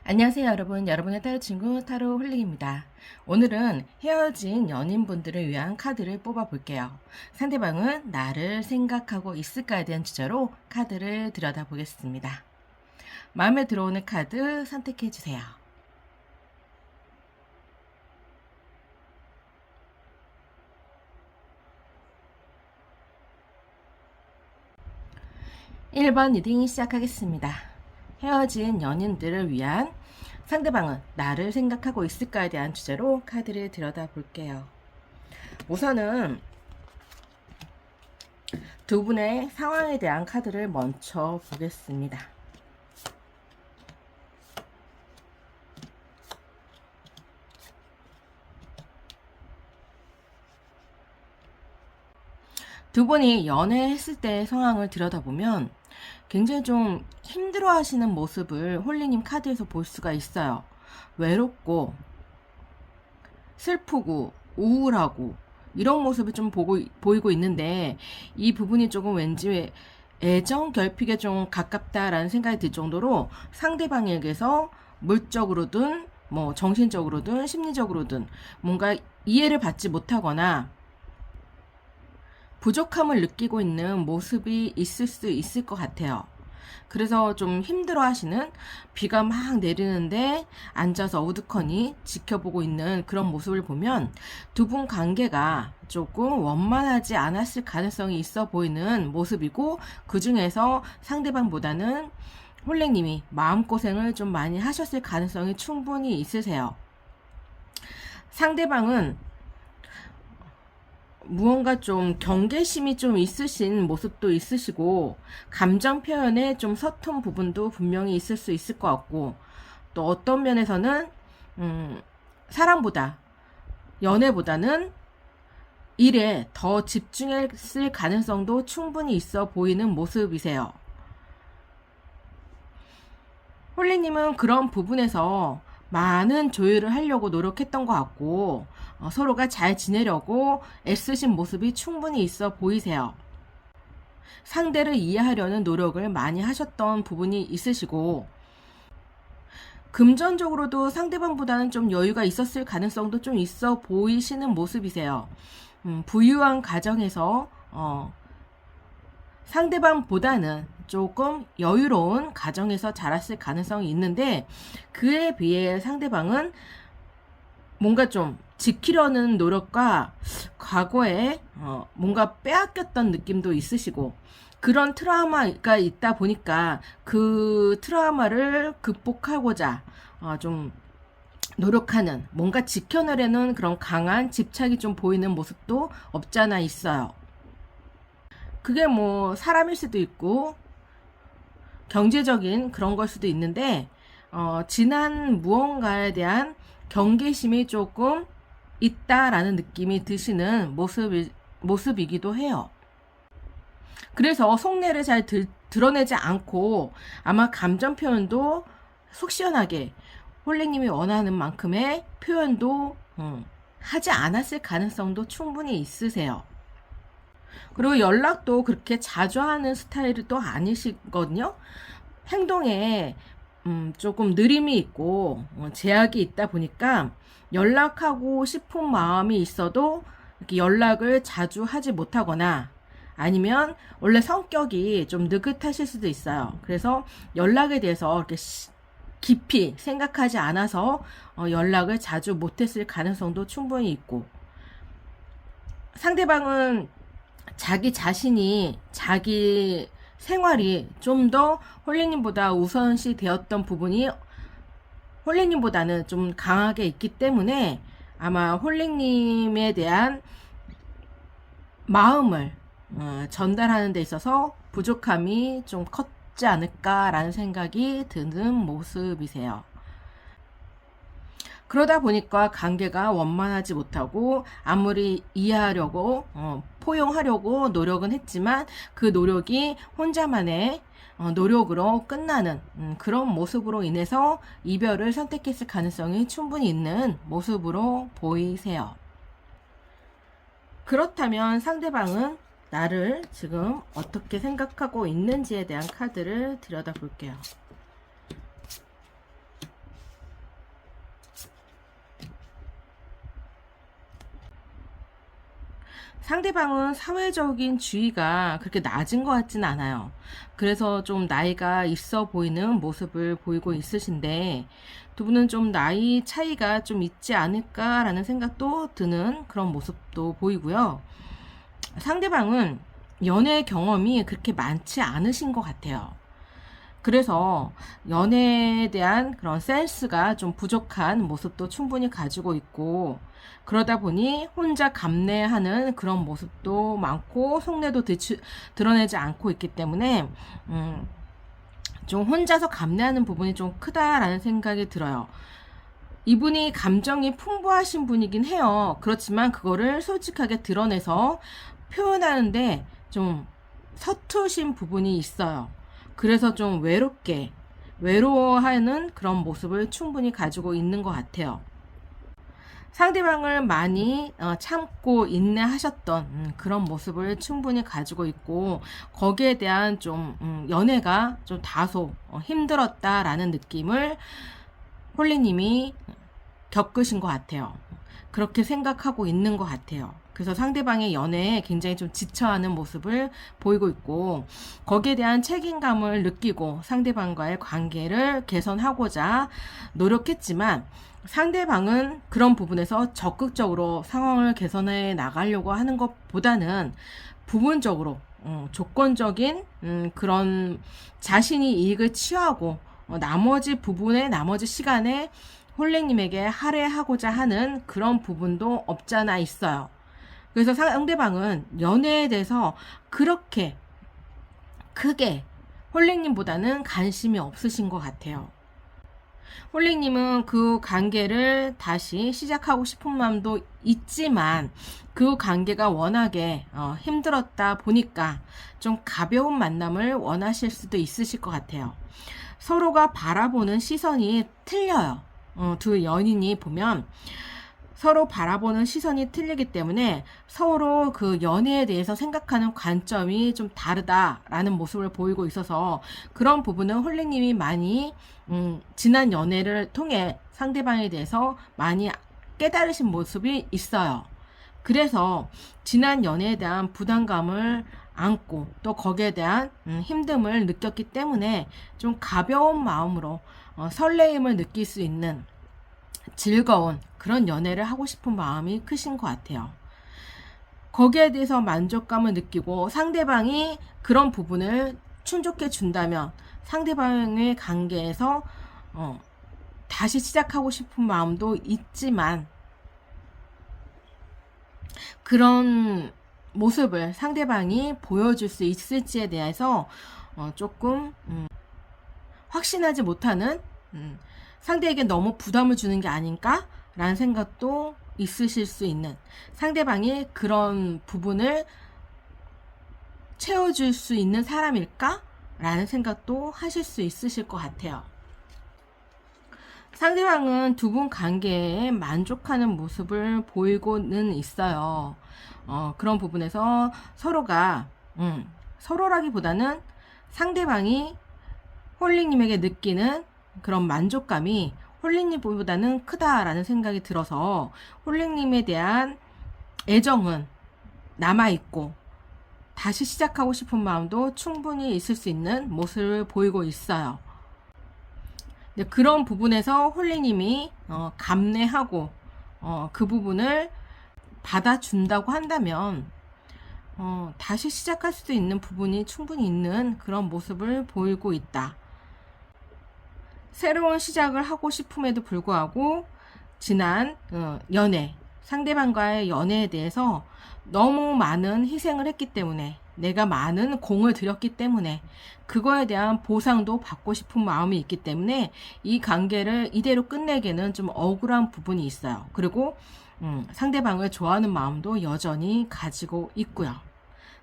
안녕하세요 여러분. 여러분의 타로 친구 타로 홀릭입니다. 오늘은 헤어진 연인분들을 위한 카드를 뽑아 볼게요. 상대방은 나를 생각하고 있을까에 대한 주제로 카드를 들여다 보겠습니다. 마음에 들어오는 카드 선택해 주세요. 1번 리딩 시작하겠습니다. 헤어진 연인들을 위한 상대방은 나를 생각하고 있을까에 대한 주제로 카드를 들여다 볼게요. 우선은 두 분의 상황에 대한 카드를 먼저 보겠습니다. 두 분이 연애했을 때의 상황을 들여다보면 굉장히 좀 힘들어 하시는 모습을 홀리님 카드에서 볼 수가 있어요. 외롭고 슬프고 우울하고 이런 모습을 좀 보이고 있는데, 이 부분이 조금 왠지 애정 결핍에 좀 가깝다라는 생각이 들 정도로 상대방에게서 물적으로든 뭐 정신적으로든 심리적으로든 뭔가 이해를 받지 못하거나 부족함을 느끼고 있는 모습이 있을 수 있을 것 같아요. 그래서 좀 힘들어 하시는, 비가 막 내리는데 앉아서 우두커니 지켜보고 있는 그런 모습을 보면 두 분 관계가 조금 원만하지 않았을 가능성이 있어 보이는 모습이고, 그 중에서 상대방보다는 홀랭님이 마음고생을 좀 많이 하셨을 가능성이 충분히 있으세요. 상대방은 무언가 좀 경계심이 좀 있으신 모습도 있으시고, 감정 표현에 좀 서툰 부분도 분명히 있을 수 있을 것 같고, 또 어떤 면에서는 사랑보다 연애보다는 일에 더 집중했을 가능성도 충분히 있어 보이는 모습이세요. 홀리님은 그런 부분에서 많은 조율을 하려고 노력했던 것 같고, 서로가 잘 지내려고 애쓰신 모습이 충분히 있어 보이세요. 상대를 이해하려는 노력을 많이 하셨던 부분이 있으시고, 금전적으로도 상대방보다는 좀 여유가 있었을 가능성도 좀 있어 보이시는 모습이세요. 부유한 가정에서 상대방보다는 조금 여유로운 가정에서 자랐을 가능성이 있는데, 그에 비해 상대방은 뭔가 좀 지키려는 노력과 과거에 뭔가 빼앗겼던 느낌도 있으시고, 그런 트라우마가 있다 보니까 그 트라우마를 극복하고자 좀 노력하는, 뭔가 지켜내려는 그런 강한 집착이 좀 보이는 모습도 없지 않아 있어요. 그게 뭐 사람일 수도 있고 경제적인 그런 걸 수도 있는데, 지난 무언가에 대한 경계심이 조금 있다라는 느낌이 드시는 모습이기도 해요. 그래서 속내를 잘 드러내지 않고 아마 감정 표현도 속 시원하게 홀랭님이 원하는 만큼의 표현도 하지 않았을 가능성도 충분히 있으세요. 그리고 연락도 그렇게 자주 하는 스타일이 또 아니시거든요. 행동에 조금 느림이 있고 제약이 있다 보니까 연락하고 싶은 마음이 있어도 이렇게 연락을 자주 하지 못하거나, 아니면 원래 성격이 좀 느긋하실 수도 있어요. 그래서 연락에 대해서 이렇게 깊이 생각하지 않아서 연락을 자주 못했을 가능성도 충분히 있고, 상대방은 자기 자신이, 자기 생활이 좀 더 홀리님보다 우선시 되었던 부분이 홀리님보다는 좀 강하게 있기 때문에 아마 홀리님에 대한 마음을 전달하는 데 있어서 부족함이 좀 컸지 않을까라는 생각이 드는 모습이세요. 그러다 보니까 관계가 원만하지 못하고, 아무리 이해하려고 포용하려고 노력은 했지만 그 노력이 혼자만의 노력으로 끝나는 그런 모습으로 인해서 이별을 선택했을 가능성이 충분히 있는 모습으로 보이세요. 그렇다면 상대방은 나를 지금 어떻게 생각하고 있는지에 대한 카드를 들여다볼게요. 상대방은 사회적인 지위가 그렇게 낮은 것 같진 않아요. 그래서 좀 나이가 있어 보이는 모습을 보이고 있으신데, 두 분은 좀 나이 차이가 좀 있지 않을까라는 생각도 드는 그런 모습도 보이고요. 상대방은 연애 경험이 그렇게 많지 않으신 것 같아요. 그래서 연애에 대한 그런 센스가 좀 부족한 모습도 충분히 가지고 있고, 그러다 보니 혼자 감내하는 그런 모습도 많고 속내도 드러내지 않고 있기 때문에 좀 혼자서 감내하는 부분이 좀 크다라는 생각이 들어요. 이분이 감정이 풍부하신 분이긴 해요. 그렇지만 그거를 솔직하게 드러내서 표현하는데 좀 서투신 부분이 있어요. 그래서 좀 외로워하는 그런 모습을 충분히 가지고 있는 것 같아요. 상대방을 많이 참고 인내하셨던 그런 모습을 충분히 가지고 있고, 거기에 대한 좀 연애가 좀 다소 힘들었다라는 느낌을 홀리님이 겪으신 것 같아요. 그렇게 생각하고 있는 것 같아요. 그래서 상대방의 연애에 굉장히 좀 지쳐하는 모습을 보이고 있고, 거기에 대한 책임감을 느끼고 상대방과의 관계를 개선하고자 노력했지만, 상대방은 그런 부분에서 적극적으로 상황을 개선해 나가려고 하는 것보다는 부분적으로 조건적인 그런 자신이 이익을 취하고 나머지 부분에 나머지 시간에 홀랭님에게 할애하고자 하는 그런 부분도 없잖아 있어요. 그래서 상대방은 연애에 대해서 그렇게 크게 홀랭님보다는 관심이 없으신 것 같아요. 홀랭님은 그 관계를 다시 시작하고 싶은 마음도 있지만, 그 관계가 워낙에 힘들었다 보니까 좀 가벼운 만남을 원하실 수도 있으실 것 같아요. 서로가 바라보는 시선이 틀려요. 두 연인이 보면 서로 바라보는 시선이 틀리기 때문에 서로 그 연애에 대해서 생각하는 관점이 좀 다르다라는 모습을 보이고 있어서, 그런 부분은 홀랭님이 많이 지난 연애를 통해 상대방에 대해서 많이 깨달으신 모습이 있어요. 그래서 지난 연애에 대한 부담감을 안고 또 거기에 대한 힘듦을 느꼈기 때문에 좀 가벼운 마음으로 설레임을 느낄 수 있는 즐거운 그런 연애를 하고 싶은 마음이 크신 것 같아요. 거기에 대해서 만족감을 느끼고 상대방이 그런 부분을 충족해 준다면 상대방의 관계에서 다시 시작하고 싶은 마음도 있지만, 그런 모습을 상대방이 보여줄 수 있을지에 대해서 조금 확신하지 못하는, 상대에게 너무 부담을 주는 게 아닌가? 라는 생각도 있으실 수 있는, 상대방이 그런 부분을 채워줄 수 있는 사람일까? 라는 생각도 하실 수 있으실 것 같아요. 상대방은 두 분 관계에 만족하는 모습을 보이고는 있어요. 그런 부분에서 서로가, 서로라기보다는 상대방이 홀링님에게 느끼는 그런 만족감이 홀링님보다는 크다라는 생각이 들어서 홀링님에 대한 애정은 남아있고 다시 시작하고 싶은 마음도 충분히 있을 수 있는 모습을 보이고 있어요. 그런 부분에서 홀링님이 감내하고 그 부분을 받아준다고 한다면 다시 시작할 수도 있는 부분이 충분히 있는 그런 모습을 보이고 있다. 새로운 시작을 하고 싶음에도 불구하고 지난 연애, 상대방과의 연애에 대해서 너무 많은 희생을 했기 때문에, 내가 많은 공을 들였기 때문에 그거에 대한 보상도 받고 싶은 마음이 있기 때문에 이 관계를 이대로 끝내기에는 좀 억울한 부분이 있어요. 그리고 상대방을 좋아하는 마음도 여전히 가지고 있고요.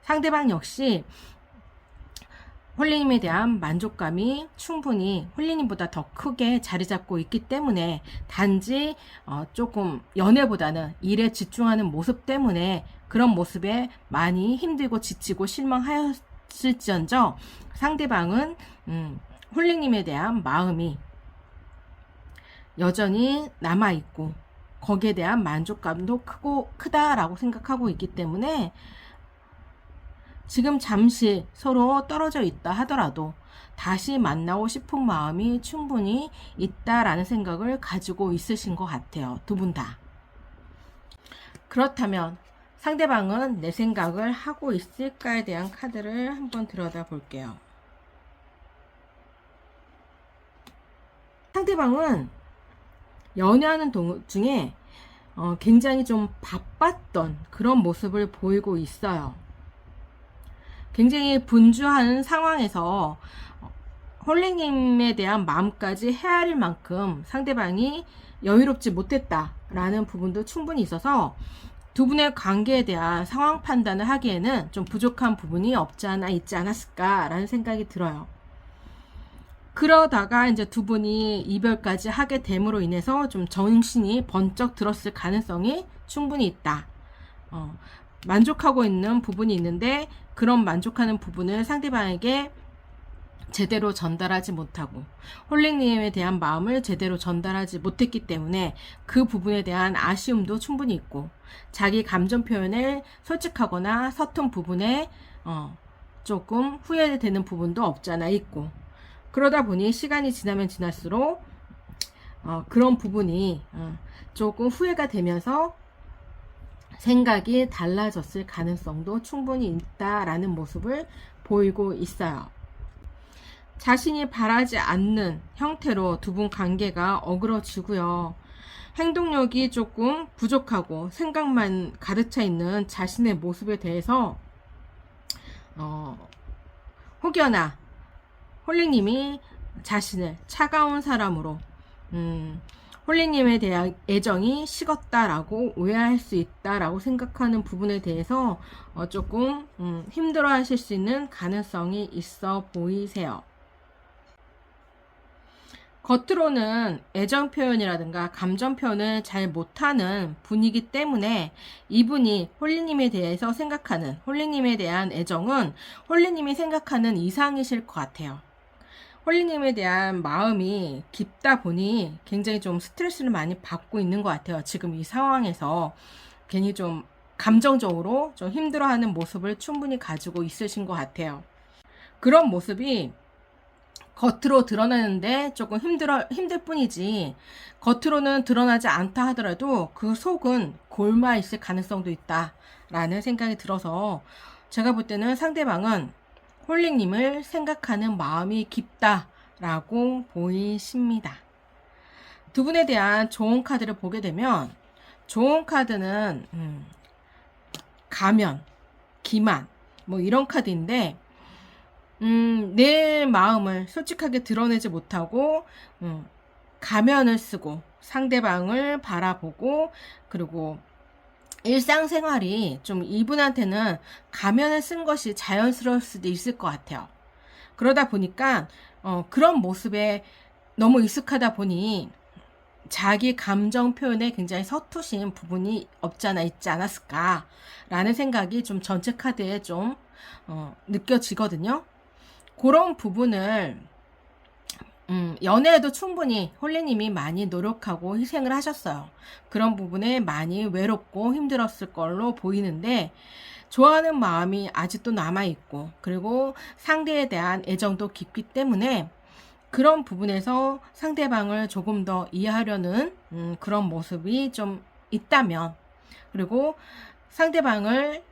상대방 역시 홀리님에 대한 만족감이 충분히 홀리님보다 더 크게 자리 잡고 있기 때문에, 단지 조금 연애보다는 일에 집중하는 모습 때문에 그런 모습에 많이 힘들고 지치고 실망하였을지언정, 상대방은 홀리님에 대한 마음이 여전히 남아있고 거기에 대한 만족감도 크다라고 생각하고 있기 때문에 지금 잠시 서로 떨어져 있다 하더라도 다시 만나고 싶은 마음이 충분히 있다라는 생각을 가지고 있으신 것 같아요. 두 분 다. 그렇다면 상대방은 내 생각을 하고 있을까에 대한 카드를 한번 들여다 볼게요. 상대방은 연애하는 도중에 굉장히 좀 바빴던 그런 모습을 보이고 있어요. 굉장히 분주한 상황에서 홀링님에 대한 마음까지 헤아릴 만큼 상대방이 여유롭지 못했다라는 부분도 충분히 있어서 두 분의 관계에 대한 상황 판단을 하기에는 좀 부족한 부분이 없지 않아 있지 않았을까라는 생각이 들어요. 그러다가 이제 두 분이 이별까지 하게 됨으로 인해서 좀 정신이 번쩍 들었을 가능성이 충분히 있다. 만족하고 있는 부분이 있는데 그런 만족하는 부분을 상대방에게 제대로 전달하지 못하고 홀링님에 대한 마음을 제대로 전달하지 못했기 때문에 그 부분에 대한 아쉬움도 충분히 있고 자기 감정 표현을 솔직하거나 서툰 부분에 조금 후회되는 부분도 없지 않아 있고 그러다 보니 시간이 지나면 지날수록 그런 부분이 조금 후회가 되면서 생각이 달라졌을 가능성도 충분히 있다라는 모습을 보이고 있어요. 자신이 바라지 않는 형태로 두 분 관계가 어그러지고요. 행동력이 조금 부족하고 생각만 가득 차 있는 자신의 모습에 대해서 혹여나 홀리님이 자신을 차가운 사람으로 홀리님에 대한 애정이 식었다라고 오해할 수 있다라고 생각하는 부분에 대해서 조금 힘들어 하실 수 있는 가능성이 있어 보이세요. 겉으로는 애정 표현이라든가 감정 표현을 잘 못하는 분이기 때문에 이분이 홀리님에 대해서 생각하는 홀리님에 대한 애정은 홀리님이 생각하는 이상이실 것 같아요. 홀리님에 대한 마음이 깊다 보니 굉장히 좀 스트레스를 많이 받고 있는 것 같아요. 지금 이 상황에서 괜히 좀 감정적으로 좀 힘들어하는 모습을 충분히 가지고 있으신 것 같아요. 그런 모습이 겉으로 드러나는데 조금 힘들 뿐이지 겉으로는 드러나지 않다 하더라도 그 속은 골마 있을 가능성도 있다라는 생각이 들어서 제가 볼 때는 상대방은 홀링님을 생각하는 마음이 깊다라고 보이십니다. 두 분에 대한 좋은 카드를 보게 되면 좋은 카드는 가면, 기만 뭐 이런 카드인데 내 마음을 솔직하게 드러내지 못하고 가면을 쓰고 상대방을 바라보고 그리고 일상생활이 좀 이분한테는 가면을 쓴 것이 자연스러울 수도 있을 것 같아요. 그러다 보니까 그런 모습에 너무 익숙하다 보니 자기 감정 표현에 굉장히 서투신 부분이 없지 않아 있지 않았을까라는 생각이 좀 전체 카드에 좀 느껴지거든요. 그런 부분을 연애에도 충분히 홀리님이 많이 노력하고 희생을 하셨어요. 그런 부분에 많이 외롭고 힘들었을 걸로 보이는데 좋아하는 마음이 아직도 남아있고 그리고 상대에 대한 애정도 깊기 때문에 그런 부분에서 상대방을 조금 더 이해하려는 그런 모습이 좀 있다면 그리고 상대방을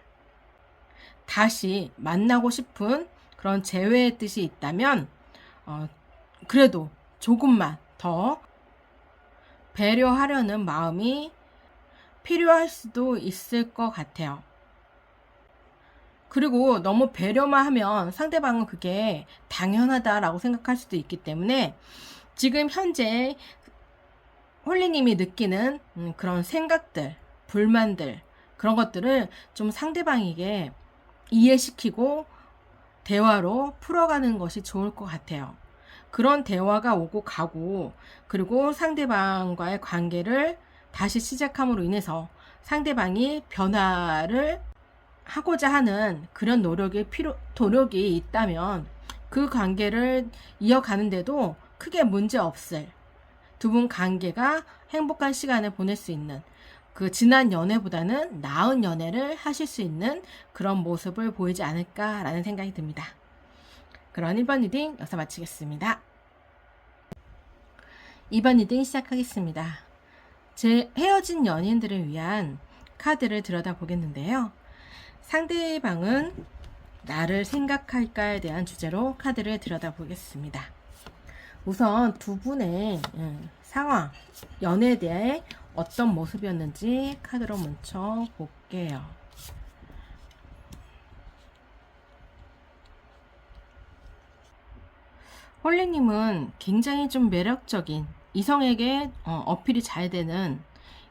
다시 만나고 싶은 그런 재회의 뜻이 있다면 그래도 조금만 더 배려하려는 마음이 필요할 수도 있을 것 같아요. 그리고 너무 배려만 하면 상대방은 그게 당연하다라고 생각할 수도 있기 때문에 지금 현재 홀리님이 느끼는 그런 생각들, 불만들 그런 것들을 좀 상대방에게 이해시키고 대화로 풀어가는 것이 좋을 것 같아요. 그런 대화가 오고 가고 그리고 상대방과의 관계를 다시 시작함으로 인해서 상대방이 변화를 하고자 하는 그런 노력이 있다면 그 관계를 이어가는데도 크게 문제 없을 두 분 관계가 행복한 시간을 보낼 수 있는 그 지난 연애보다는 나은 연애를 하실 수 있는 그런 모습을 보이지 않을까라는 생각이 듭니다. 그런 1번 리딩 여기서 마치겠습니다. 2번 리딩 시작하겠습니다. 제 헤어진 연인들을 위한 카드를 들여다보겠는데요. 상대방은 나를 생각할까에 대한 주제로 카드를 들여다보겠습니다. 우선 두 분의 상황, 연애에 대해 어떤 모습이었는지 카드로 먼저 볼게요. 홀리님은 굉장히 좀 매력적인, 이성에게 어필이 잘 되는,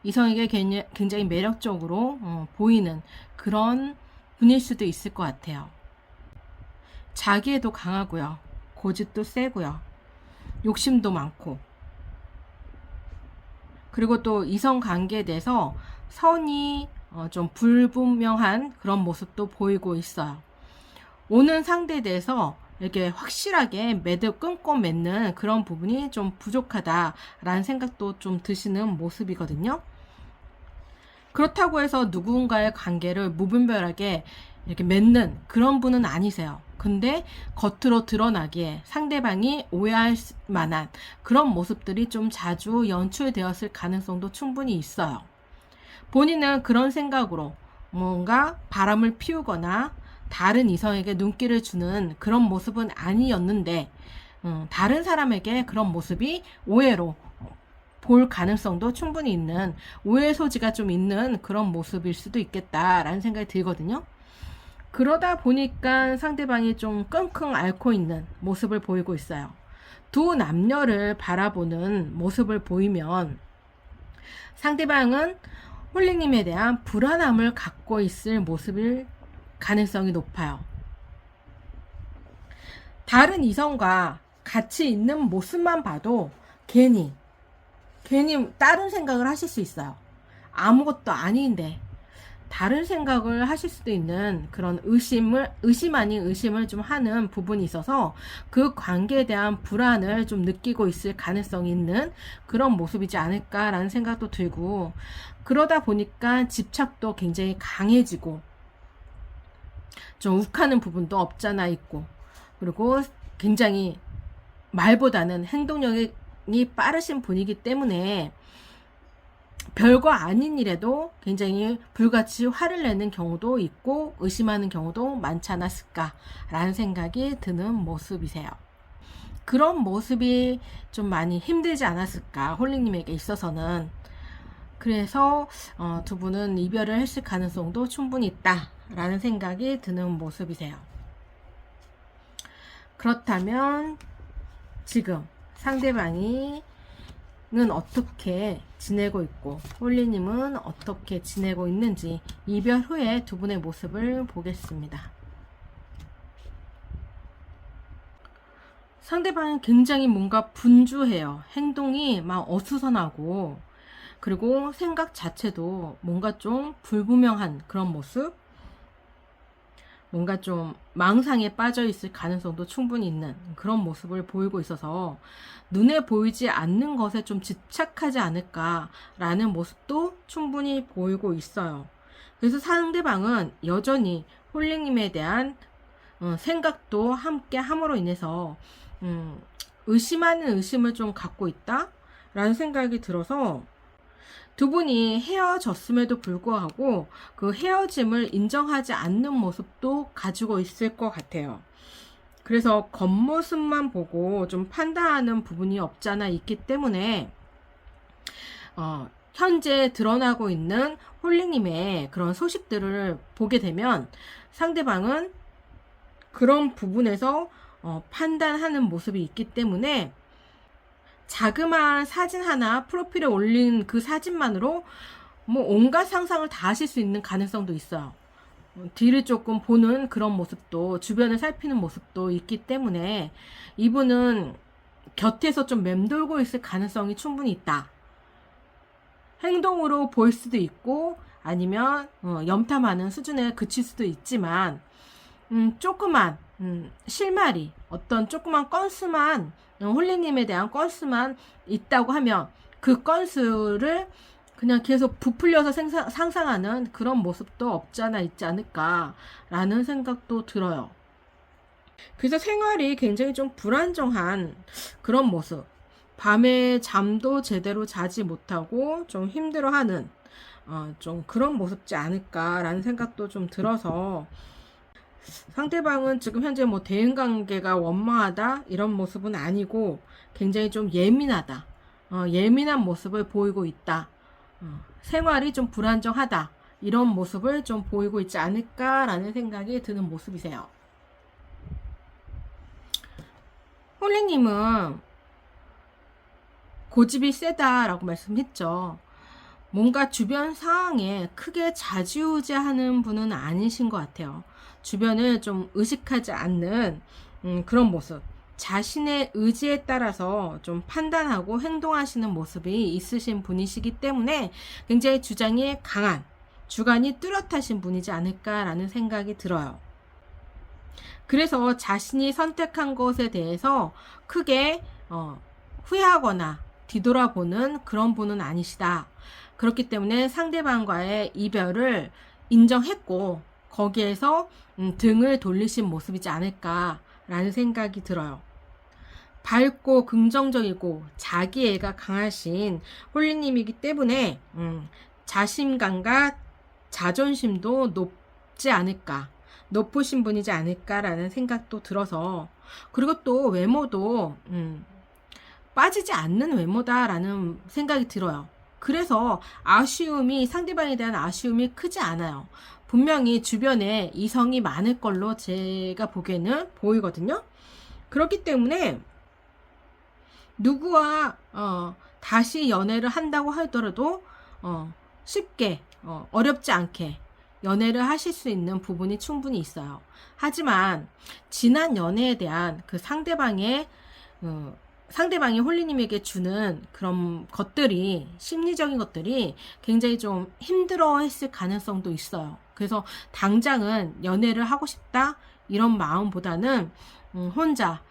이성에게 굉장히 매력적으로 보이는 그런 분일 수도 있을 것 같아요. 자기애도 강하고요. 고집도 세고요. 욕심도 많고, 그리고 또 이성 관계에 대해서 선이 좀 불분명한 그런 모습도 보이고 있어요. 오는 상대에 대해서 이렇게 확실하게 매듭 끊고 맺는 그런 부분이 좀 부족하다라는 생각도 좀 드시는 모습이거든요. 그렇다고 해서 누군가의 관계를 무분별하게 이렇게 맺는 그런 분은 아니세요. 근데 겉으로 드러나기에 상대방이 오해할 만한 그런 모습들이 좀 자주 연출되었을 가능성도 충분히 있어요. 본인은 그런 생각으로 뭔가 바람을 피우거나 다른 이성에게 눈길을 주는 그런 모습은 아니었는데 다른 사람에게 그런 모습이 오해로 볼 가능성도 충분히 있는, 오해 소지가 좀 있는 그런 모습일 수도 있겠다라는 생각이 들거든요. 그러다 보니까 상대방이 좀 끙끙 앓고 있는 모습을 보이고 있어요. 두 남녀를 바라보는 모습을 보이면 상대방은 홀리님에 대한 불안함을 갖고 있을 모습일 가능성이 높아요. 다른 이성과 같이 있는 모습만 봐도 괜히 다른 생각을 하실 수 있어요. 아무것도 아닌데 다른 생각을 하실 수도 있는 그런 의심 아닌 의심을 좀 하는 부분이 있어서 그 관계에 대한 불안을 좀 느끼고 있을 가능성이 있는 그런 모습이지 않을까라는 생각도 들고, 그러다 보니까 집착도 굉장히 강해지고 좀 욱하는 부분도 없잖아 있고, 그리고 굉장히 말보다는 행동력이 빠르신 분이기 때문에 별거 아닌 일에도 굉장히 불같이 화를 내는 경우도 있고 의심하는 경우도 많지 않았을까라는 생각이 드는 모습이세요. 그런 모습이 좀 많이 힘들지 않았을까, 홀리님에게 있어서는. 그래서 두 분은 이별을 했을 가능성도 충분히 있다라는 생각이 드는 모습이세요. 그렇다면 지금 상대방이 는 어떻게 지내고 있고 홀리님은 어떻게 지내고 있는지 이별 후에 두 분의 모습을 보겠습니다. 상대방은 굉장히 뭔가 분주해요. 행동이 막 어수선하고, 그리고 생각 자체도 뭔가 좀 불분명한 그런 모습, 뭔가 좀 망상에 빠져 있을 가능성도 충분히 있는 그런 모습을 보이고 있어서 눈에 보이지 않는 것에 좀 집착하지 않을까라는 모습도 충분히 보이고 있어요. 그래서 상대방은 여전히 홀리님에 대한 생각도 함께 함으로 인해서 의심하는 의심을 좀 갖고 있다라는 생각이 들어서 두 분이 헤어졌음에도 불구하고 그 헤어짐을 인정하지 않는 모습도 가지고 있을 것 같아요. 그래서 겉모습만 보고 좀 판단하는 부분이 없잖아 있기 때문에 현재 드러나고 있는 홀리님의 그런 소식들을 보게 되면 상대방은 그런 부분에서 판단하는 모습이 있기 때문에 자그마한 사진 하나 프로필에 올린 그 사진만으로 뭐 온갖 상상을 다 하실 수 있는 가능성도 있어요. 뒤를 조금 보는 그런 모습도, 주변을 살피는 모습도 있기 때문에 이분은 곁에서 좀 맴돌고 있을 가능성이 충분히 있다. 행동으로 보일 수도 있고 아니면 염탐하는 수준에 그칠 수도 있지만 조그만 실마리, 어떤 조그만 건수만, 홀리님에 대한 건수만 있다고 하면 그 건수를 그냥 계속 부풀려서 상상하는 그런 모습도 없지 않아 있지 않을까라는 생각도 들어요. 그래서 생활이 굉장히 좀 불안정한 그런 모습. 밤에 잠도 제대로 자지 못하고 좀 힘들어하는 좀 그런 모습지 않을까라는 생각도 좀 들어서, 상대방은 지금 현재 뭐 대인관계가 원만하다 이런 모습은 아니고 굉장히 좀 예민하다, 예민한 모습을 보이고 있다, 생활이 좀 불안정하다 이런 모습을 좀 보이고 있지 않을까라는 생각이 드는 모습이세요. 홀리님은 고집이 세다라고 말씀했죠. 뭔가 주변 상황에 크게 좌지우지하는 분은 아니신 것 같아요. 주변을 좀 의식하지 않는 그런 모습. 자신의 의지에 따라서 좀 판단하고 행동하시는 모습이 있으신 분이시기 때문에 굉장히 주장이 강한, 주관이 뚜렷하신 분이지 않을까라는 생각이 들어요. 그래서 자신이 선택한 것에 대해서 크게 후회하거나 뒤돌아보는 그런 분은 아니시다. 그렇기 때문에 상대방과의 이별을 인정했고 거기에서 등을 돌리신 모습이지 않을까라는 생각이 들어요. 밝고 긍정적이고 자기애가 강하신 홀리님이기 때문에 자신감과 자존심도 높지 않을까, 높으신 분이지 않을까라는 생각도 들어서, 그리고 또 외모도 빠지지 않는 외모다라는 생각이 들어요. 그래서 상대방에 대한 아쉬움이 크지 않아요. 분명히 주변에 이성이 많을 걸로 제가 보기에는 보이거든요. 그렇기 때문에 누구와 다시 연애를 한다고 하더라도 쉽게 어렵지 않게 연애를 하실 수 있는 부분이 충분히 있어요. 하지만 지난 연애에 대한 그 상대방이 홀리님에게 주는 그런 것들이, 심리적인 것들이 굉장히 좀 힘들어 했을 가능성도 있어요. 그래서 당장은 연애를 하고 싶다 이런 마음보다는 혼자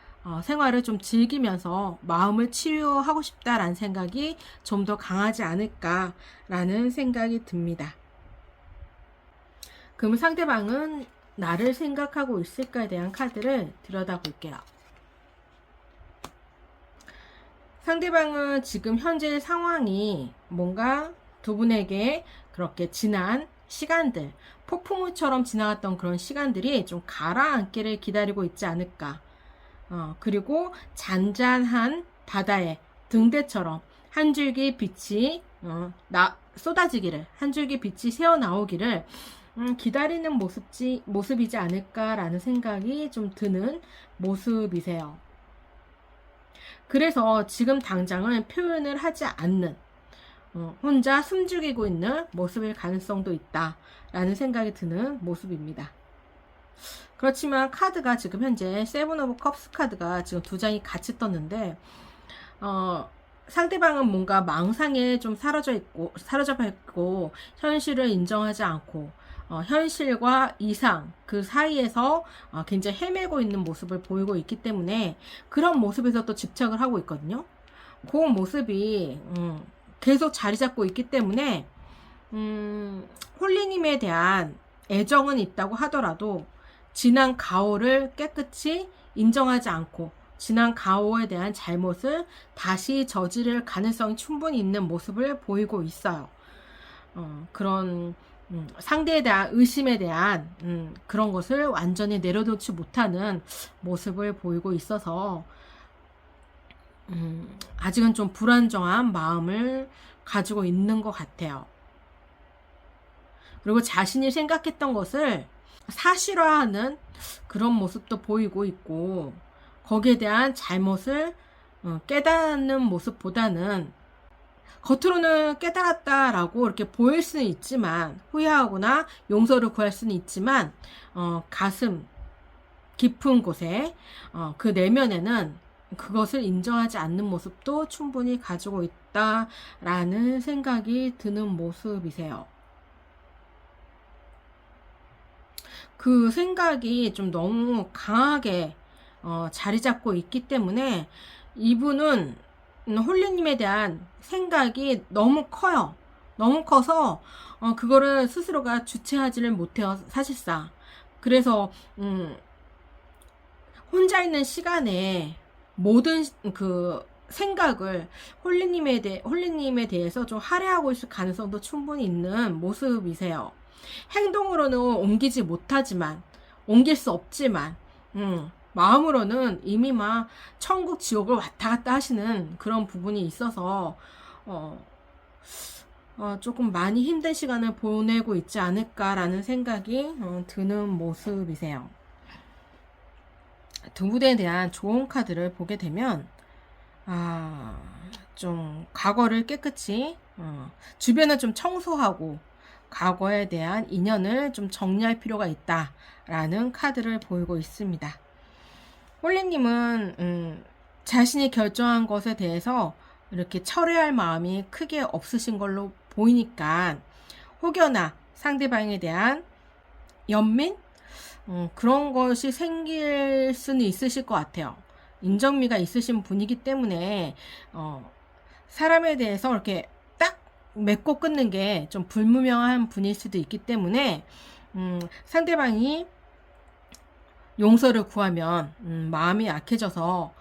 생활을 좀 즐기면서 마음을 치유하고 싶다라는 생각이 좀 더 강하지 않을까라는 생각이 듭니다. 그럼 상대방은 나를 생각하고 있을까에 대한 카드를 들여다볼게요. 상대방은 지금 현재 상황이 뭔가 두 분에게 그렇게 지난 시간들, 폭풍우처럼 지나갔던 그런 시간들이 좀 가라앉기를 기다리고 있지 않을까. 그리고 잔잔한 바다의 등대처럼 한 줄기 빛이 쏟아지기를, 한 줄기 빛이 새어나오기를 기다리는 모습이지 않을까라는 생각이 좀 드는 모습이세요. 그래서 지금 당장은 표현을 하지 않는, 혼자 숨죽이고 있는 모습일 가능성도 있다라는 생각이 드는 모습입니다. 그렇지만 카드가 지금 현재 세븐 오브 컵스 카드가 지금 두 장이 같이 떴는데 상대방은 뭔가 망상에 좀 사로잡혀 있고 현실을 인정하지 않고 현실과 이상 그 사이에서 굉장히 헤매고 있는 모습을 보이고 있기 때문에 그런 모습에서 또 집착을 하고 있거든요. 그 모습이 계속 자리 잡고 있기 때문에 홀리님에 대한 애정은 있다고 하더라도 지난 가오를 깨끗이 인정하지 않고 지난 가오에 대한 잘못을 다시 저지를 가능성이 충분히 있는 모습을 보이고 있어요. 그런 상대에 대한 의심에 대한 그런 것을 완전히 내려놓지 못하는 모습을 보이고 있어서 아직은 좀 불안정한 마음을 가지고 있는 것 같아요. 그리고 자신이 생각했던 것을 사실화하는 그런 모습도 보이고 있고 거기에 대한 잘못을 깨닫는 모습보다는 겉으로는 깨달았다라고 이렇게 보일 수는 있지만 후회하거나 용서를 구할 수는 있지만 가슴 깊은 곳에 그 내면에는 그것을 인정하지 않는 모습도 충분히 가지고 있다라는 생각이 드는 모습이세요. 그 생각이 좀 너무 강하게 자리 잡고 있기 때문에 이분은 홀리님에 대한 생각이 너무 커요. 너무 커서 그거를 스스로가 주체하지를 못해요, 사실상. 그래서 혼자 있는 시간에 모든 그 생각을 홀리님에 대해서 좀 할애하고 있을 가능성도 충분히 있는 모습이세요. 행동으로는 옮기지 못하지만, 옮길 수 없지만, 마음으로는 이미 막 천국 지옥을 왔다 갔다 하시는 그런 부분이 있어서, 조금 많이 힘든 시간을 보내고 있지 않을까라는 생각이 드는 모습이세요. 두 분에 대한 좋은 카드를 보게 되면, 좀 과거를 깨끗이, 주변을 좀 청소하고, 과거에 대한 인연을 좀 정리할 필요가 있다라는 카드를 보이고 있습니다. 홀리님은 자신이 결정한 것에 대해서 이렇게 철회할 마음이 크게 없으신 걸로 보이니까 혹여나 상대방에 대한 연민? 그런 것이 생길 수는 있으실 것 같아요. 인정미가 있으신 분이기 때문에 사람에 대해서 이렇게 딱 맺고 끊는 게 좀 불무명한 분일 수도 있기 때문에 상대방이 용서를 구하면 마음이 약해져서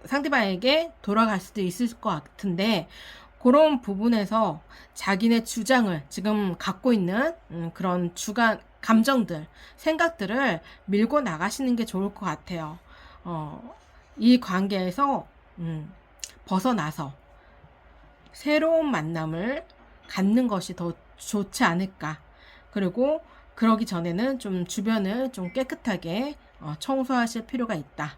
상대방에게 돌아갈 수도 있을 것 같은데, 그런 부분에서 자기네 주장을 지금 갖고 있는 그런 감정들, 생각들을 밀고 나가시는 게 좋을 것 같아요. 이 관계에서 벗어나서 새로운 만남을 갖는 것이 더 좋지 않을까. 그리고 그러기 전에는 좀 주변을 좀 깨끗하게 청소하실 필요가 있다.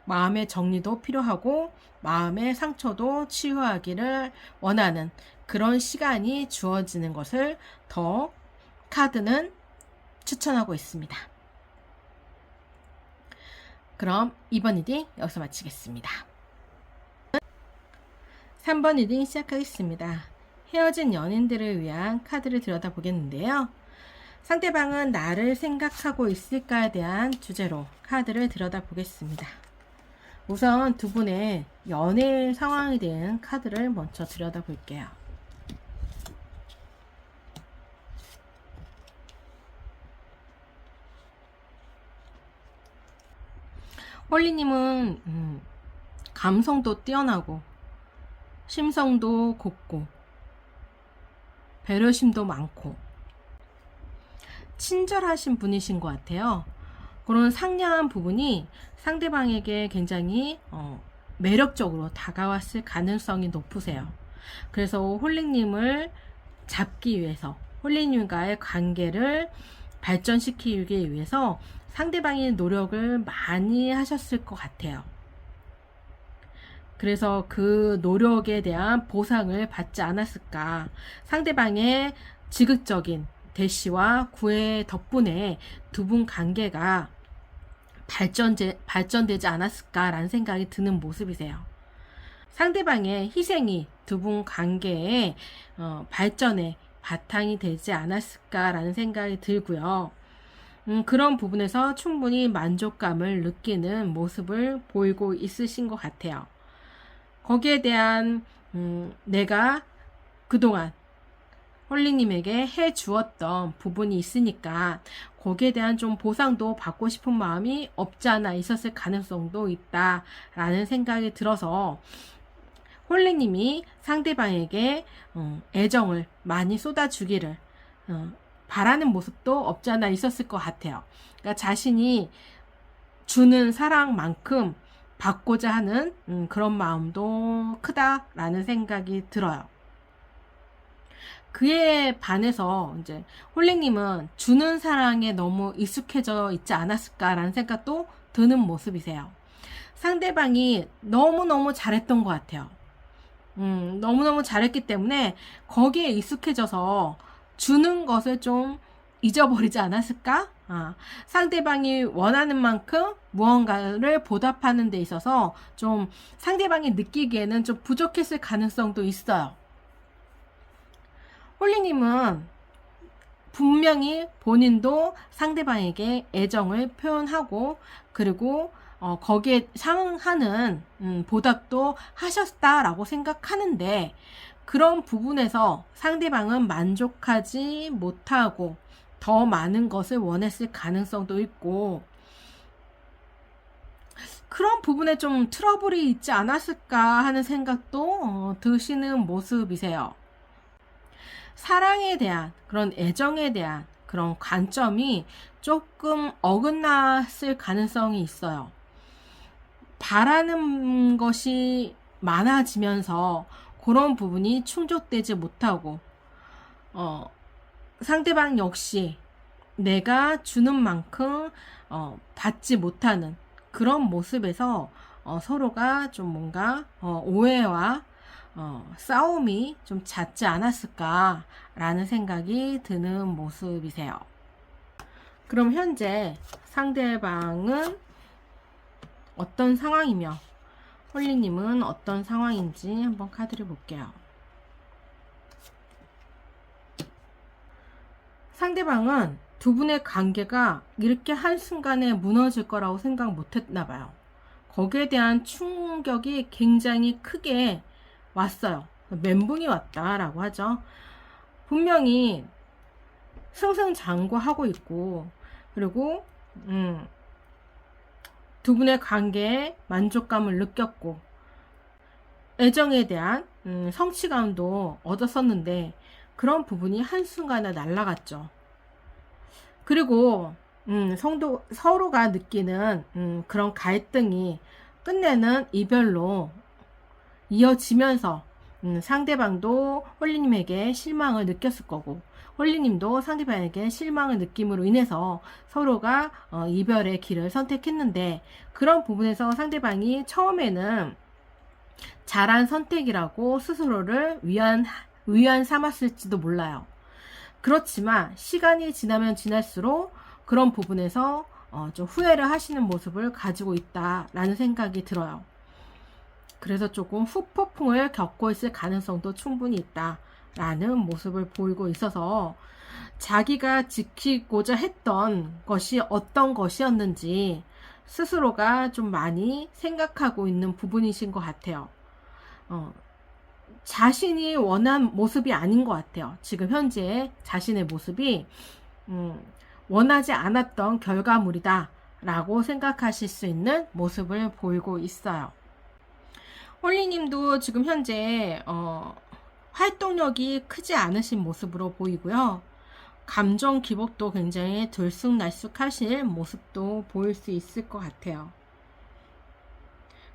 마음의 정리도 필요하고 마음의 상처도 치유하기를 원하는 그런 시간이 주어지는 것을 더 카드는 추천하고 있습니다. 그럼 2번 리딩 여기서 마치겠습니다. 3번 리딩 시작하겠습니다. 헤어진 연인들을 위한 카드를 들여다보겠는데요. 상대방은 나를 생각하고 있을까에 대한 주제로 카드를 들여다보겠습니다. 우선 두 분의 연애 상황에 대한 카드를 먼저 들여다볼게요. 홀리님은 감성도 뛰어나고 심성도 곱고 배려심도 많고 친절하신 분이신 것 같아요. 그런 상냥한 부분이 상대방에게 굉장히 매력적으로 다가왔을 가능성이 높으세요. 그래서 홀리님을 잡기 위해서, 홀리님과의 관계를 발전시키기 위해서 상대방이 노력을 많이 하셨을 것 같아요. 그래서 그 노력에 대한 보상을 받지 않았을까. 상대방의 지극적인 대시와 구애 덕분에 두 분 관계가 발전되지 않았을까라는 생각이 드는 모습이세요. 상대방의 희생이 두 분 관계의 발전에 바탕이 되지 않았을까라는 생각이 들고요. 그런 부분에서 충분히 만족감을 느끼는 모습을 보이고 있으신 것 같아요. 거기에 대한 내가 그동안 홀리님에게 해 주었던 부분이 있으니까 거기에 대한 좀 보상도 받고 싶은 마음이 없지 않아 있었을 가능성도 있다라는 생각이 들어서 홀리님이 상대방에게 애정을 많이 쏟아주기를 바라는 모습도 없지 않아 있었을 것 같아요. 그러니까 자신이 주는 사랑만큼 받고자 하는 그런 마음도 크다라는 생각이 들어요. 그에 반해서 이제 홀리님은 주는 사랑에 너무 익숙해져 있지 않았을까라는 생각도 드는 모습이세요. 상대방이 너무너무 잘했던 것 같아요. 너무너무 잘했기 때문에 거기에 익숙해져서 주는 것을 좀 잊어버리지 않았을까? 상대방이 원하는 만큼 무언가를 보답하는 데 있어서 좀 상대방이 느끼기에는 좀 부족했을 가능성도 있어요. 홀리님은 분명히 본인도 상대방에게 애정을 표현하고 그리고 거기에 상응하는 보답도 하셨다라고 생각하는데 그런 부분에서 상대방은 만족하지 못하고 더 많은 것을 원했을 가능성도 있고 그런 부분에 좀 트러블이 있지 않았을까 하는 생각도 드시는 모습이세요. 사랑에 대한 그런 애정에 대한 그런 관점이 조금 어긋났을 가능성이 있어요. 바라는 것이 많아지면서 그런 부분이 충족되지 못하고 상대방 역시 내가 주는 만큼 받지 못하는 그런 모습에서 서로가 좀 뭔가 오해와 싸움이 좀 잦지 않았을까라는 생각이 드는 모습이세요. 그럼 현재 상대방은 어떤 상황이며 홀리님은 어떤 상황인지 한번 카드를 볼게요. 상대방은 두 분의 관계가 이렇게 한순간에 무너질 거라고 생각 못 했나 봐요. 거기에 대한 충격이 굉장히 크게 왔어요. 멘붕이 왔다라고 하죠. 분명히 승승장구하고 있고 그리고 두 분의 관계에 만족감을 느꼈고 애정에 대한 성취감도 얻었었는데 그런 부분이 한순간에 날아갔죠. 그리고 서로가 느끼는 그런 갈등이 끝내는 이별로 이어지면서 상대방도 홀리님에게 실망을 느꼈을 거고 홀리님도 상대방에게 실망을 느낌으로 인해서 서로가 이별의 길을 선택했는데 그런 부분에서 상대방이 처음에는 잘한 선택이라고 스스로를 위안 삼았을지도 몰라요. 그렇지만 시간이 지나면 지날수록 그런 부분에서 좀 후회를 하시는 모습을 가지고 있다라는 생각이 들어요. 그래서 조금 후폭풍을 겪고 있을 가능성도 충분히 있다라는 모습을 보이고 있어서 자기가 지키고자 했던 것이 어떤 것이었는지 스스로가 좀 많이 생각하고 있는 부분이신 것 같아요. 자신이 원한 모습이 아닌 것 같아요. 지금 현재 자신의 모습이 원하지 않았던 결과물이다 라고 생각하실 수 있는 모습을 보이고 있어요. 홀리님도 지금 현재 활동력이 크지 않으신 모습으로 보이고요. 감정 기복도 굉장히 들쑥날쑥하실 모습도 보일 수 있을 것 같아요.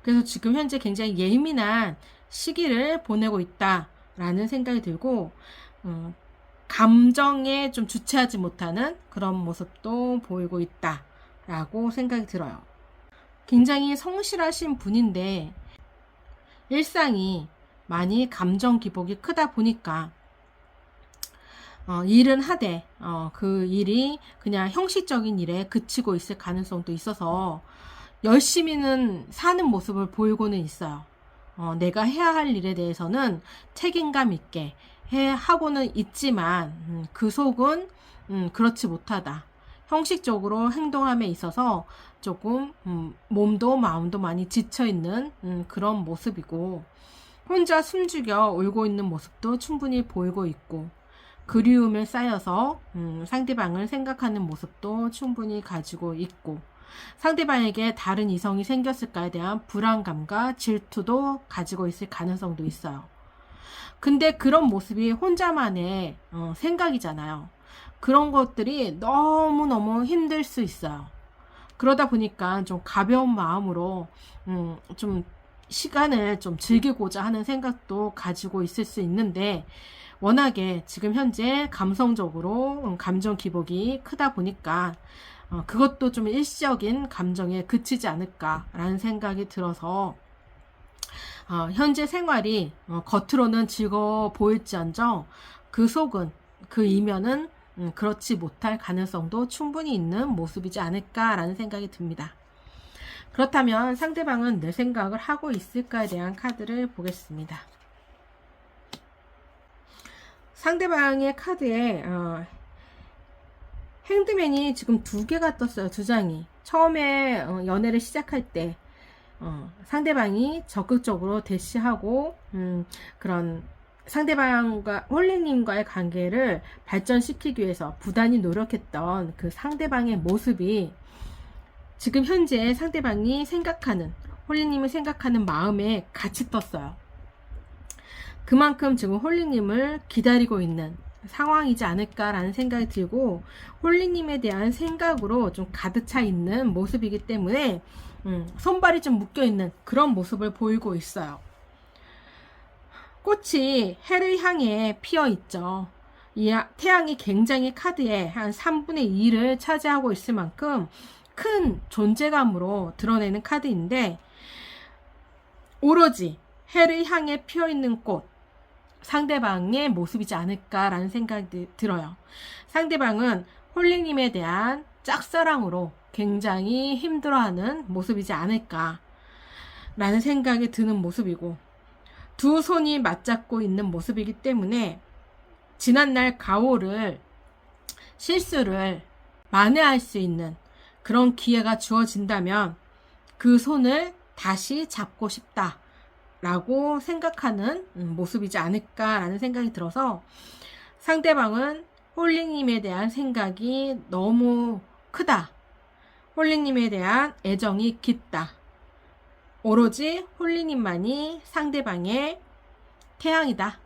그래서 지금 현재 굉장히 예민한 시기를 보내고 있다라는 생각이 들고 감정에 좀 주체하지 못하는 그런 모습도 보이고 있다라고 생각이 들어요. 굉장히 성실하신 분인데 일상이 많이 감정 기복이 크다 보니까 일은 하되 그 일이 그냥 형식적인 일에 그치고 있을 가능성도 있어서 열심히는 사는 모습을 보이고는 있어요. 내가 해야 할 일에 대해서는 책임감 있게 하고는 있지만 그 속은 그렇지 못하다. 형식적으로 행동함에 있어서 조금 몸도 마음도 많이 지쳐있는 그런 모습이고 혼자 숨죽여 울고 있는 모습도 충분히 보이고 있고 그리움에 쌓여서 상대방을 생각하는 모습도 충분히 가지고 있고 상대방에게 다른 이성이 생겼을까에 대한 불안감과 질투도 가지고 있을 가능성도 있어요. 근데 그런 모습이 혼자만의 생각이잖아요. 그런 것들이 너무너무 힘들 수 있어요. 그러다 보니까 좀 가벼운 마음으로 좀 시간을 좀 즐기고자 하는 생각도 가지고 있을 수 있는데 워낙에 지금 현재 감성적으로 감정 기복이 크다 보니까 그것도 좀 일시적인 감정에 그치지 않을까라는 생각이 들어서 현재 생활이 겉으로는 즐거워 보일지언정 그 속은 그 이면은 그렇지 못할 가능성도 충분히 있는 모습이지 않을까라는 생각이 듭니다. 그렇다면 상대방은 내 생각을 하고 있을까에 대한 카드를 보겠습니다. 상대방의 카드에 행드맨이 지금 2개가 떴어요. 2장이. 처음에 연애를 시작할 때 상대방이 적극적으로 대시하고 그런 상대방과 홀리님과의 관계를 발전시키기 위해서 부단히 노력했던 그 상대방의 모습이 지금 현재 상대방이 생각하는, 홀리님을 생각하는 마음에 같이 떴어요. 그만큼 지금 홀리님을 기다리고 있는 상황이지 않을까라는 생각이 들고, 홀리님에 대한 생각으로 좀 가득 차 있는 모습이기 때문에 손발이 좀 묶여있는 그런 모습을 보이고 있어요. 꽃이 해를 향해 피어 있죠. 이 태양이 굉장히 카드의 한 3분의 2를 차지하고 있을 만큼 큰 존재감으로 드러내는 카드인데, 오로지 해를 향해 피어 있는 꽃, 상대방의 모습이지 않을까라는 생각이 들어요. 상대방은 홀리님에 대한 짝사랑으로 굉장히 힘들어하는 모습이지 않을까라는 생각이 드는 모습이고, 2 손이 맞잡고 있는 모습이기 때문에 지난날 가오를, 실수를 만회할 수 있는 그런 기회가 주어진다면 그 손을 다시 잡고 싶다 라고 생각하는 모습이지 않을까라는 생각이 들어서, 상대방은 홀리님에 대한 생각이 너무 크다, 홀리님에 대한 애정이 깊다, 오로지 홀리님만이 상대방의 태양이다.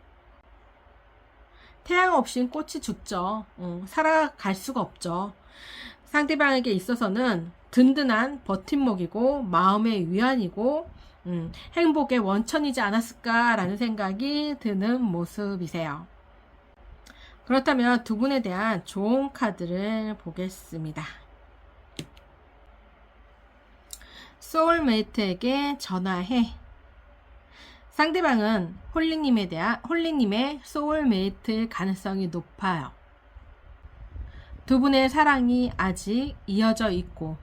태양 없이는 꽃이 죽죠. 살아갈 수가 없죠. 상대방에게 있어서는 든든한 버팀목이고 마음의 위안이고 행복의 원천이지 않았을까라는 생각이 드는 모습이세요. 그렇다면 2분에 대한 좋은 카드를 보겠습니다. 소울메이트에게 전화해. 상대방은 홀리님의 소울메이트일 가능성이 높아요. 2분의 사랑이 아직 이어져 있고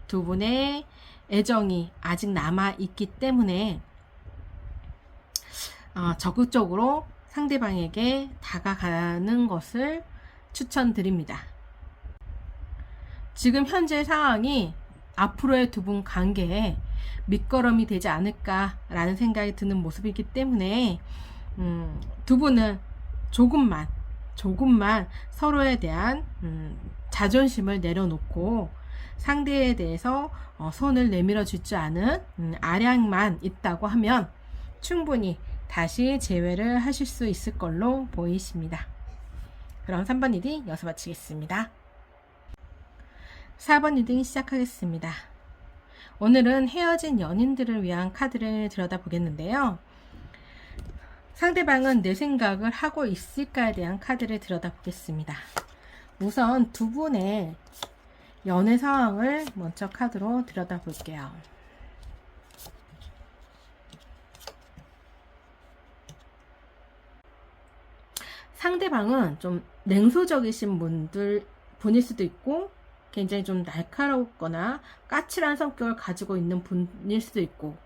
2분의 애정이 아직 남아 있기 때문에 적극적으로 상대방에게 다가가는 것을 추천드립니다. 지금 현재 상황이 앞으로의 2분 관계에 밑거름이 되지 않을까라는 생각이 드는 모습이기 때문에 2분은 조금만 서로에 대한 자존심을 내려놓고 상대에 대해서 손을 내밀어 주지 않은 아량만 있다고 하면 충분히 다시 재회를 하실 수 있을 걸로 보이십니다. 그럼 3번 리딩 여기서 마치겠습니다. 4번 리딩 시작하겠습니다. 오늘은 헤어진 연인들을 위한 카드를 들여다보겠는데요. 상대방은 내 생각을 하고 있을까에 대한 카드를 들여다보겠습니다. 우선 2분의 연애 상황을 먼저 카드로 들여다볼게요. 상대방은 좀 냉소적이신 분일 수도 있고 굉장히 좀 날카롭거나 까칠한 성격을 가지고 있는 분일 수도 있고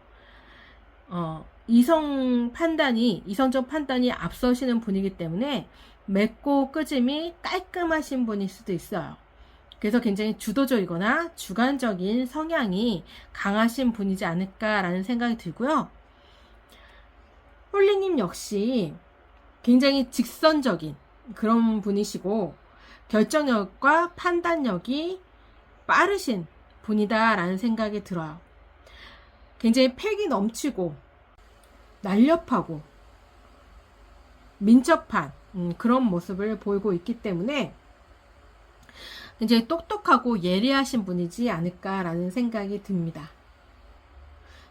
이성적 판단이 앞서시는 분이기 때문에 맺고 끄짐이 깔끔하신 분일 수도 있어요. 그래서 굉장히 주도적이거나 주관적인 성향이 강하신 분이지 않을까라는 생각이 들고요. 홀리님 역시 굉장히 직선적인 그런 분이시고 결정력과 판단력이 빠르신 분이다라는 생각이 들어요. 굉장히 패기 넘치고 날렵하고 민첩한 그런 모습을 보이고 있기 때문에 굉장히 똑똑하고 예리하신 분이지 않을까라는 생각이 듭니다.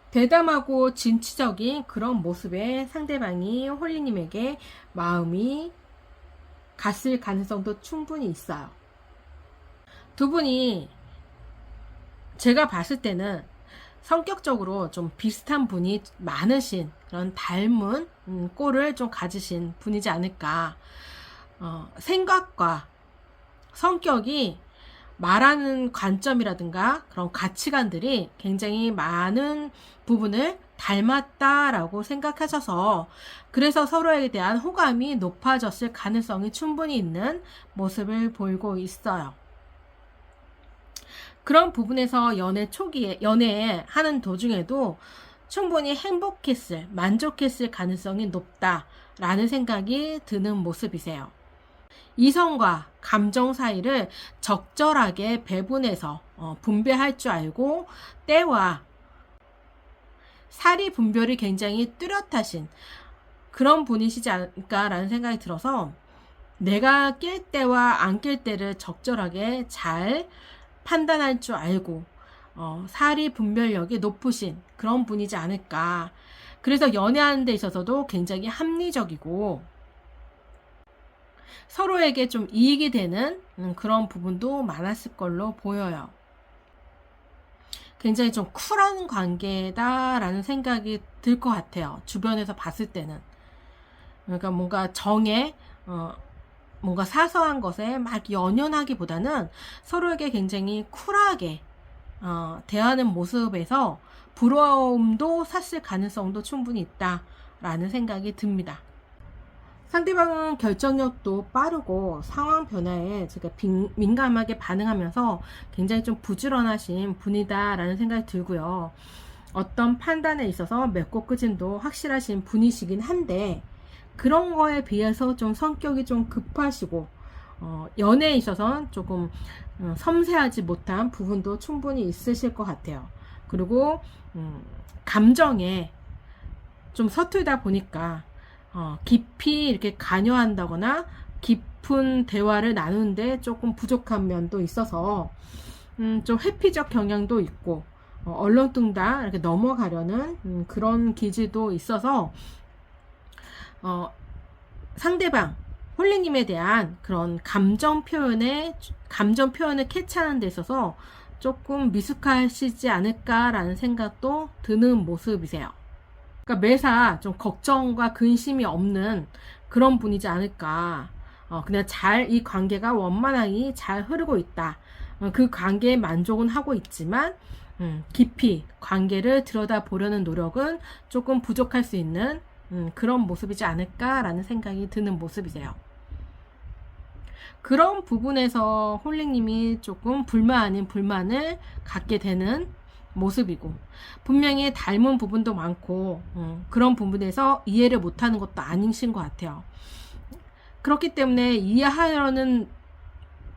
대담하고 진취적인 그런 모습에 상대방이 홀리님에게 마음이 갔을 가능성도 충분히 있어요. 2분이 제가 봤을 때는 성격적으로 좀 비슷한 분이 많으신 그런 닮은 꼴을 좀 가지신 분이지 않을까. 생각과 성격이 말하는 관점이라든가 그런 가치관들이 굉장히 많은 부분을 닮았다라고 생각하셔서 그래서 서로에 대한 호감이 높아졌을 가능성이 충분히 있는 모습을 보이고 있어요. 그런 부분에서 연애 초기에, 연애하는 도중에도 충분히 행복했을, 만족했을 가능성이 높다라는 생각이 드는 모습이세요. 이성과 감정 사이를 적절하게 배분해서 분배할 줄 알고 때와 사리 분별이 굉장히 뚜렷하신 그런 분이시지 않을까라는 생각이 들어서 내가 낄 때와 안 낄 때를 적절하게 잘 판단할 줄 알고 사리 분별력이 높으신 그런 분이지 않을까. 그래서 연애하는 데 있어서도 굉장히 합리적이고 서로에게 좀 이익이 되는 그런 부분도 많았을 걸로 보여요. 굉장히 좀 쿨한 관계다라는 생각이 들 것 같아요. 주변에서 봤을 때는. 그러니까 뭔가 뭔가 사소한 것에 막 연연하기보다는 서로에게 굉장히 쿨하게 대하는 모습에서 부러움도 샀을 가능성도 충분히 있다라는 생각이 듭니다. 상대방은 결정력도 빠르고 상황 변화에 민감하게 반응하면서 굉장히 좀 부지런하신 분이다라는 생각이 들고요. 어떤 판단에 있어서 맺고 끝임도 확실하신 분이시긴 한데 그런 거에 비해서 좀 성격이 좀 급하시고 연애에 있어서는 조금 섬세하지 못한 부분도 충분히 있으실 것 같아요. 그리고 감정에 좀 서툴다 보니까 깊이 이렇게 관여한다거나 깊은 대화를 나누는데 조금 부족한 면도 있어서 좀 회피적 경향도 있고 얼렁뚱다 이렇게 넘어가려는 그런 기질도 있어서 상대방 홀리님에 대한 그런 감정 표현을 캐치하는 데 있어서 조금 미숙하시지 않을까라는 생각도 드는 모습이세요. 그러니까 매사 좀 걱정과 근심이 없는 그런 분이지 않을까. 그냥 이 관계가 원만하게 잘 흐르고 있다. 그 관계에 만족은 하고 있지만 깊이 관계를 들여다보려는 노력은 조금 부족할 수 있는 그런 모습이지 않을까라는 생각이 드는 모습이세요. 그런 부분에서 홀링님이 조금 불만 아닌 불만을 갖게 되는 모습이고 분명히 닮은 부분도 많고 그런 부분에서 이해를 못하는 것도 아니신 것 같아요. 그렇기 때문에 이해하려는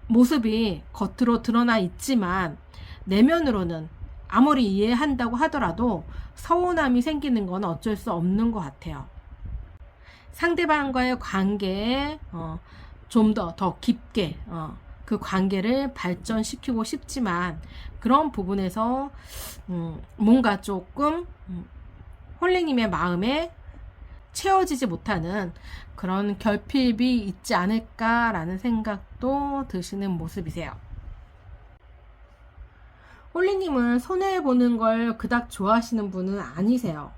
모습이 겉으로 드러나 있지만 내면으로는 아무리 이해한다고 하더라도 서운함이 생기는 건 어쩔 수 없는 것 같아요. 상대방과의 관계에 좀 더 깊게 그 관계를 발전시키고 싶지만 그런 부분에서 뭔가 조금 홀링님의 마음에 채워지지 못하는 그런 결핍이 있지 않을까라는 생각도 드시는 모습이세요. 홀리님은 손해보는 걸 그닥 좋아하시는 분은 아니세요.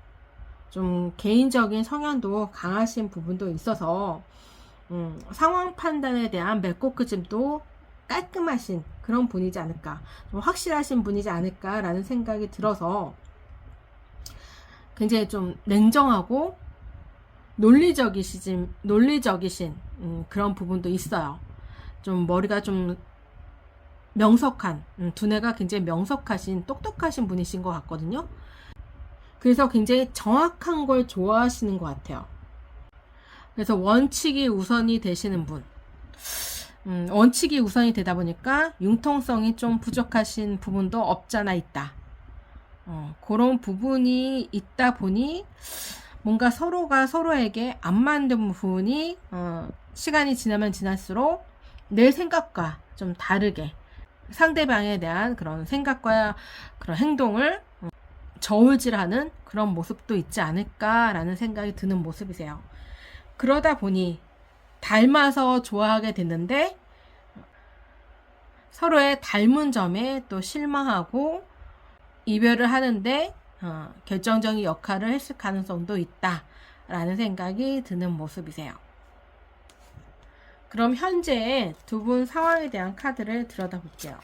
좀 개인적인 성향도 강하신 부분도 있어서 상황 판단에 대한 맺고끄짐도 깔끔하신 그런 분이지 않을까, 좀 확실하신 분이지 않을까라는 생각이 들어서 굉장히 좀 냉정하고 논리적이신 그런 부분도 있어요. 좀 머리가 좀 명석한, 두뇌가 굉장히 명석하신 똑똑하신 분이신 것 같거든요. 그래서 굉장히 정확한 걸 좋아하시는 것 같아요. 그래서 원칙이 우선이 되시는 분, 원칙이 우선이 되다 보니까 융통성이 좀 부족하신 부분도 없잖아 있다. 그런 부분이 있다 보니 뭔가 서로가 서로에게 안 맞는 부분이 시간이 지나면 지날수록 내 생각과 좀 다르게 상대방에 대한 그런 생각과 그런 행동을 저울질하는 그런 모습도 있지 않을까라는 생각이 드는 모습이세요. 그러다 보니 닮아서 좋아하게 됐는데 서로의 닮은 점에 또 실망하고 이별을 하는데 결정적인 역할을 했을 가능성도 있다라는 생각이 드는 모습이세요. 그럼 현재 두 분 상황에 대한 카드를 들여다볼게요.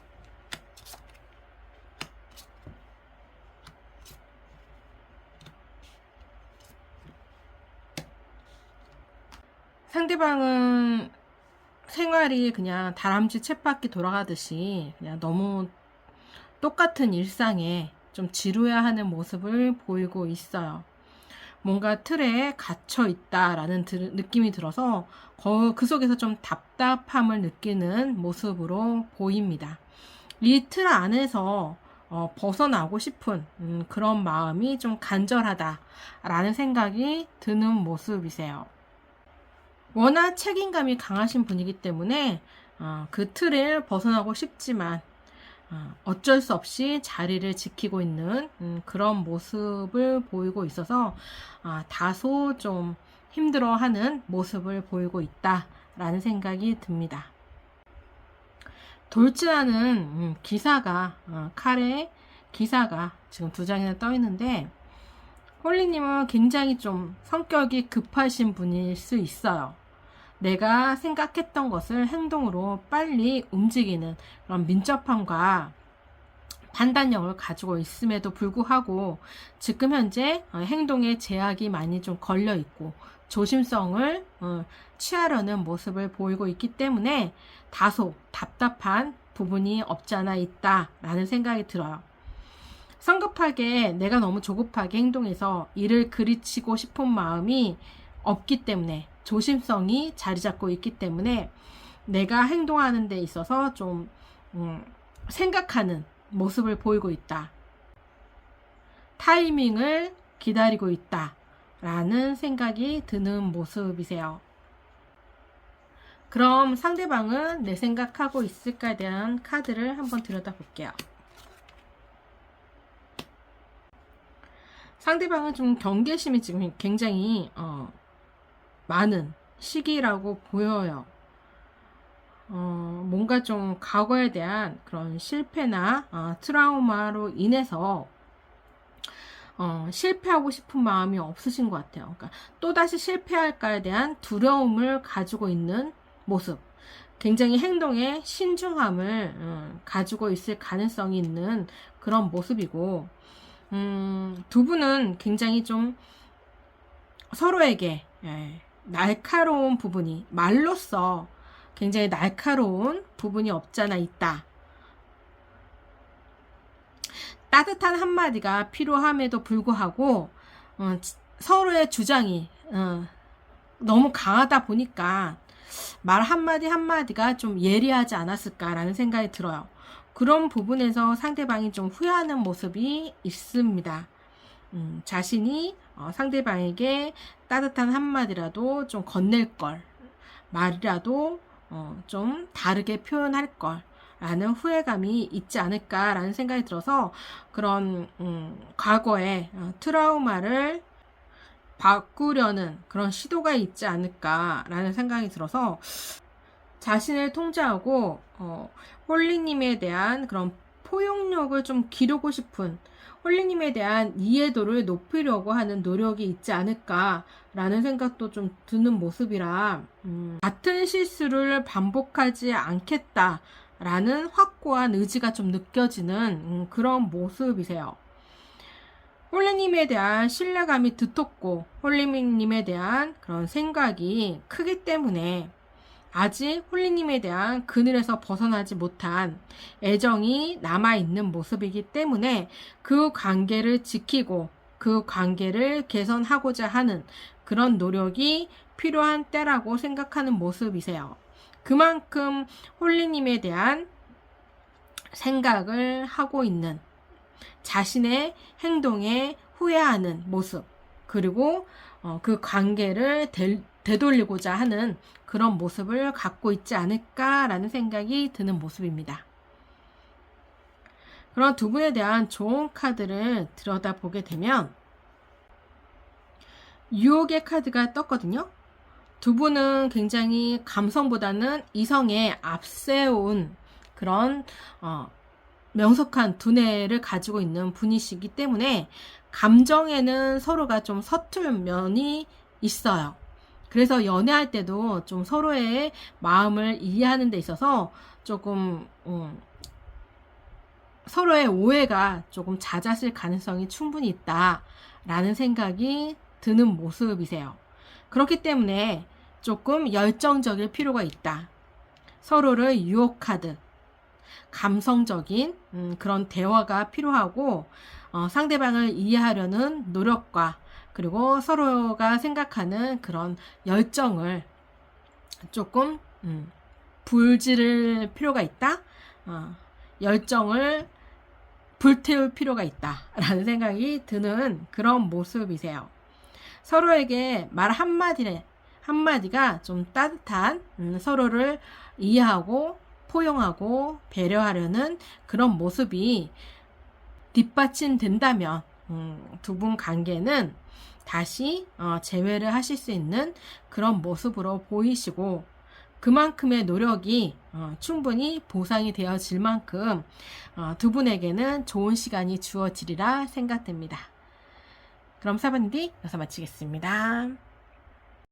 상대방은 생활이 그냥 다람쥐 쳇바퀴 돌아가듯이 그냥 너무 똑같은 일상에 좀 지루해하는 모습을 보이고 있어요. 뭔가 틀에 갇혀 있다라는 느낌이 들어서 그 속에서 좀 답답함을 느끼는 모습으로 보입니다. 이 틀 안에서 벗어나고 싶은 그런 마음이 좀 간절하다라는 생각이 드는 모습이세요. 워낙 책임감이 강하신 분이기 때문에 그 틀을 벗어나고 싶지만 어쩔 수 없이 자리를 지키고 있는 그런 모습을 보이고 있어서 다소 좀 힘들어하는 모습을 보이고 있다라는 생각이 듭니다. 돌진하는 기사가 칼에 기사가 지금 2장이나 떠 있는데 홀리님은 굉장히 좀 성격이 급하신 분일 수 있어요. 내가 생각했던 것을 행동으로 빨리 움직이는 그런 민첩함과 판단력을 가지고 있음에도 불구하고 지금 현재 행동에 제약이 많이 좀 걸려 있고 조심성을 취하려는 모습을 보이고 있기 때문에 다소 답답한 부분이 없지 않아 있다라는 생각이 들어요. 성급하게 내가 너무 조급하게 행동해서 이를 그르치고 싶은 마음이 없기 때문에 조심성이 자리 잡고 있기 때문에 내가 행동하는 데 있어서 좀 생각하는 모습을 보이고 있다. 타이밍을 기다리고 있다. 라는 생각이 드는 모습이세요. 그럼 상대방은 내 생각하고 있을까에 대한 카드를 한번 들여다볼게요. 상대방은 좀 경계심이 지금 굉장히 많은 시기라고 보여요. 뭔가 좀 과거에 대한 그런 실패나 트라우마로 인해서 실패하고 싶은 마음이 없으신 것 같아요. 그러니까 또다시 실패할까에 대한 두려움을 가지고 있는 모습. 굉장히 행동에 신중함을 가지고 있을 가능성이 있는 그런 모습이고, 두 분은 굉장히 좀 서로에게 날카로운 부분이, 말로써 굉장히 날카로운 부분이 없잖아 있다. 따뜻한 한마디가 필요함에도 불구하고 서로의 주장이 너무 강하다 보니까 말 한마디 한마디가 좀 예리하지 않았을까라는 생각이 들어요. 그런 부분에서 상대방이 좀 후회하는 모습이 있습니다. 자신이 상대방에게 따뜻한 한마디라도 좀 건넬 걸, 말이라도 좀 다르게 표현할 걸 라는 후회감이 있지 않을까라는 생각이 들어서 그런 과거의 트라우마를 바꾸려는 그런 시도가 있지 않을까라는 생각이 들어서 자신을 통제하고 홀리님에 대한 그런 포용력을 좀 기르고 싶은, 홀리님에 대한 이해도를 높이려고 하는 노력이 있지 않을까라는 생각도 좀 드는 모습이라 같은 실수를 반복하지 않겠다라는 확고한 의지가 좀 느껴지는 그런 모습이세요. 홀리님에 대한 신뢰감이 두텁고 홀리님에 대한 그런 생각이 크기 때문에 아직 홀리님에 대한 그늘에서 벗어나지 못한 애정이 남아있는 모습이기 때문에 그 관계를 지키고 그 관계를 개선하고자 하는 그런 노력이 필요한 때라고 생각하는 모습이세요. 그만큼 홀리님에 대한 생각을 하고 있는, 자신의 행동에 후회하는 모습, 그리고 그 관계를 되돌리고자 하는 그런 모습을 갖고 있지 않을까라는 생각이 드는 모습입니다. 그런 두 분에 대한 좋은 카드를 들여다보게 되면 유혹의 카드가 떴거든요. 두 분은 굉장히 감성보다는 이성에 앞세운 그런 명석한 두뇌를 가지고 있는 분이시기 때문에 감정에는 서로가 좀 서툰 면이 있어요. 그래서 연애할 때도 좀 서로의 마음을 이해하는 데 있어서 조금 서로의 오해가 조금 잦았을 가능성이 충분히 있다라는 생각이 드는 모습이세요. 그렇기 때문에 조금 열정적일 필요가 있다. 서로를 유혹하듯 감성적인 그런 대화가 필요하고 상대방을 이해하려는 노력과 그리고 서로가 생각하는 그런 열정을 조금 불지를 필요가 있다. 열정을 불태울 필요가 있다라는 생각이 드는 그런 모습이세요. 서로에게 말 한마디가 좀 따뜻한 서로를 이해하고 포용하고 배려하려는 그런 모습이 뒷받침된다면 두 분 관계는 다시 재회를 하실 수 있는 그런 모습으로 보이시고 그만큼의 노력이 충분히 보상이 되어질 만큼 두 분에게는 좋은 시간이 주어지리라 생각됩니다. 그럼 4번 D 여기서 마치겠습니다.